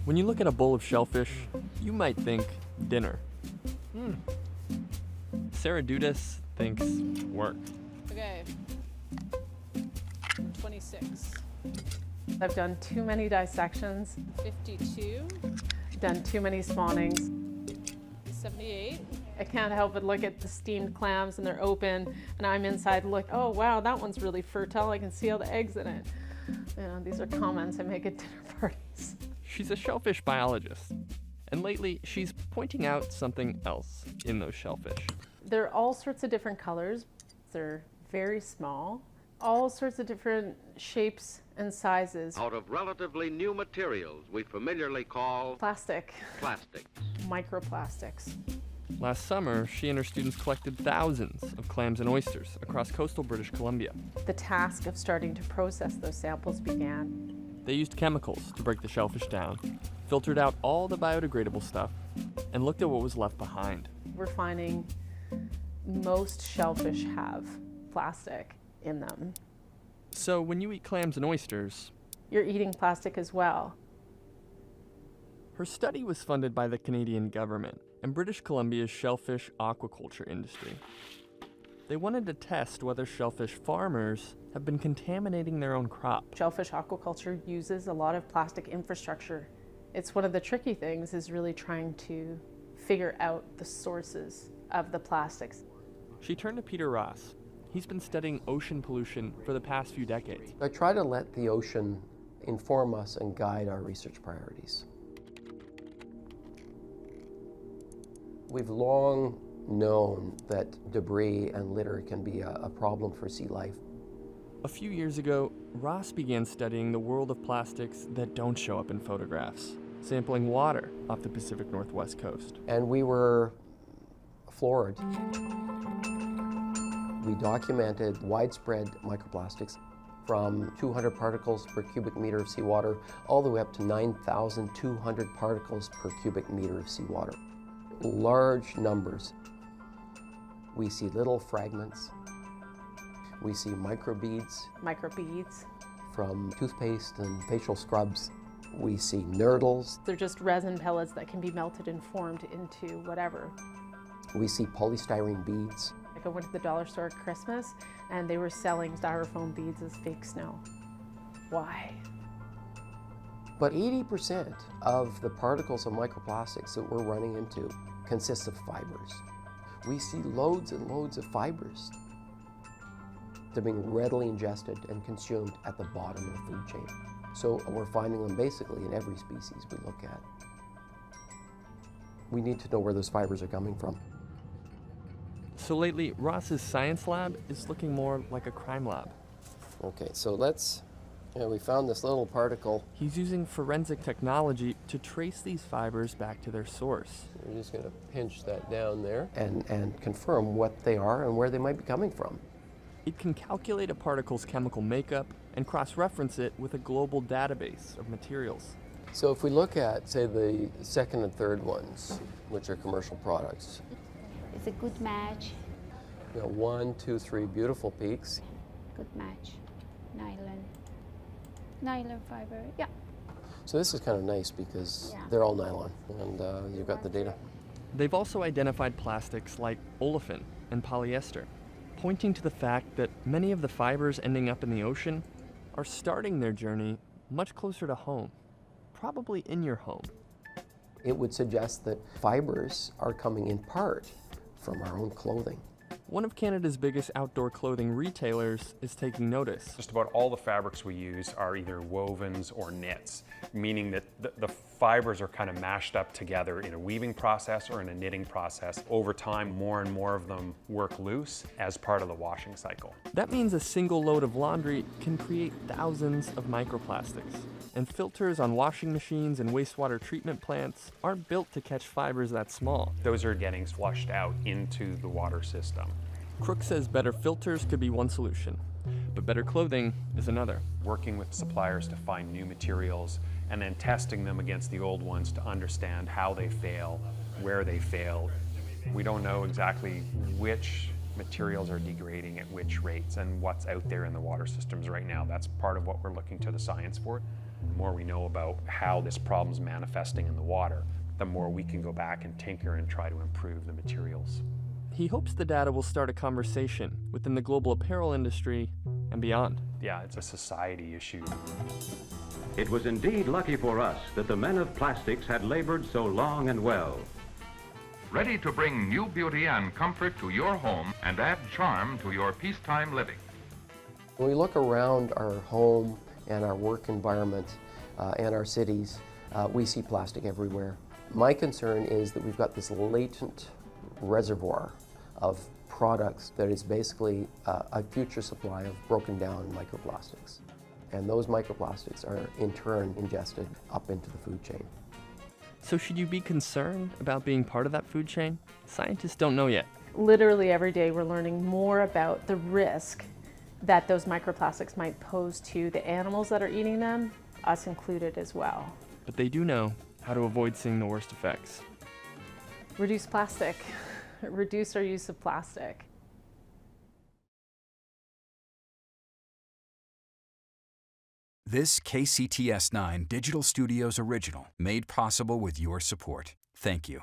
When you look at a bowl of shellfish, you might think dinner. Sarah Dudas thinks work. Okay. 26. I've done too many dissections, 52. done too many spawnings. 78. I can't help but look at the steamed clams and they're open and I'm inside look, oh wow, that one's really fertile. I can see all the eggs in it. You know, these are comments I make at dinner parties. She's a shellfish biologist, and lately she's pointing out something else in those shellfish. They're all sorts of different colors. They're very small, all sorts of different shapes and sizes. Out of relatively new materials we familiarly call Plastic, plastics. microplastics. Last summer, she and her students collected thousands of clams and oysters across coastal British Columbia. The task of starting to process those samples began. They used chemicals to break the shellfish down, filtered out all the biodegradable stuff, and looked at what was left behind. We're finding most shellfish have plastic in them. So when you eat clams and oysters, You're eating plastic as well. her study was funded by the Canadian government and British Columbia's shellfish aquaculture industry. They wanted to test whether shellfish farmers have been contaminating their own crop. Shellfish aquaculture uses a lot of plastic infrastructure. It's one of the tricky things is really trying to figure out the sources of the plastics. She turned to Peter Ross. He's been studying ocean pollution for the past few decades. I try to let the ocean inform us and guide our research priorities. We've long known that debris and litter can be a problem for sea life. A few years ago, Ross began studying the world of plastics that don't show up in photographs, sampling water off the Pacific Northwest coast. And we were floored. We documented widespread microplastics from 200 particles per cubic meter of seawater all the way up to 9,200 particles per cubic meter of seawater. Large numbers. We see little fragments. We see microbeads Microbeads. from toothpaste and facial scrubs. We see nurdles. They're just resin pellets that can be melted and formed into whatever. We see polystyrene beads. Like I went to the dollar store at Christmas and they were selling styrofoam beads as fake snow. Why? But 80% of the particles of microplastics that we're running into consist of fibers. We see loads and loads of fibers. They're being readily ingested and consumed at the bottom of the food chain. So we're finding them basically in every species we look at. We need to know where those fibers are coming from. So lately, Ross's science lab is looking more like a crime lab. Okay, so we found this little particle. He's using forensic technology to trace these fibers back to their source. We're just going to pinch that down there and confirm what they are and where they might be coming from. It can calculate a particle's chemical makeup and cross-reference it with a global database of materials. So if we look at, say, the second and third ones, which are commercial products, It's a good match. 1, 2, 3 beautiful peaks. Good match. Nylon fiber, yeah. So this is kind of nice because Yeah. they're all nylon, and you've got the data. They've also identified plastics like olefin and polyester, pointing to the fact that many of the fibers ending up in the ocean are starting their journey much closer to home, probably in your home. It would suggest that fibers are coming in part from our own clothing. One of Canada's biggest outdoor clothing retailers is taking notice. Just about all the fabrics we use are either wovens or knits, meaning that the fibers are kind of mashed up together in a weaving process or in a knitting process. Over time, more and more of them work loose as part of the washing cycle. That means a single load of laundry can create thousands of microplastics. And filters on washing machines and wastewater treatment plants aren't built to catch fibers that small. Those are getting flushed out into the water system. Crook says better filters could be one solution, but better clothing is another. Working with suppliers to find new materials and then testing them against the old ones to understand how they fail, where they fail. We don't know exactly which materials are degrading at which rates and what's out there in the water systems right now. That's part of what we're looking to the science for. The more we know about how this problem's manifesting in the water, the more we can go back and tinker and try to improve the materials. He hopes the data will start a conversation within the global apparel industry and beyond. Yeah, it's a society issue. It was indeed lucky for us that the men of plastics had labored so long and well. Ready to bring new beauty and comfort to your home and add charm to your peacetime living. When we look around our home and our work environment and our cities, we see plastic everywhere. My concern is that we've got this latent reservoir of products that is basically a future supply of broken down microplastics. And those microplastics are in turn ingested up into the food chain. So should you be concerned about being part of that food chain? Scientists don't know yet. Literally every day we're learning more about the risk that those microplastics might pose to the animals that are eating them, us included as well. But they do know how to avoid seeing the worst effects. Reduce plastic. Reduce our use of plastic. This KCTS9 Digital Studios original, made possible with your support. Thank you.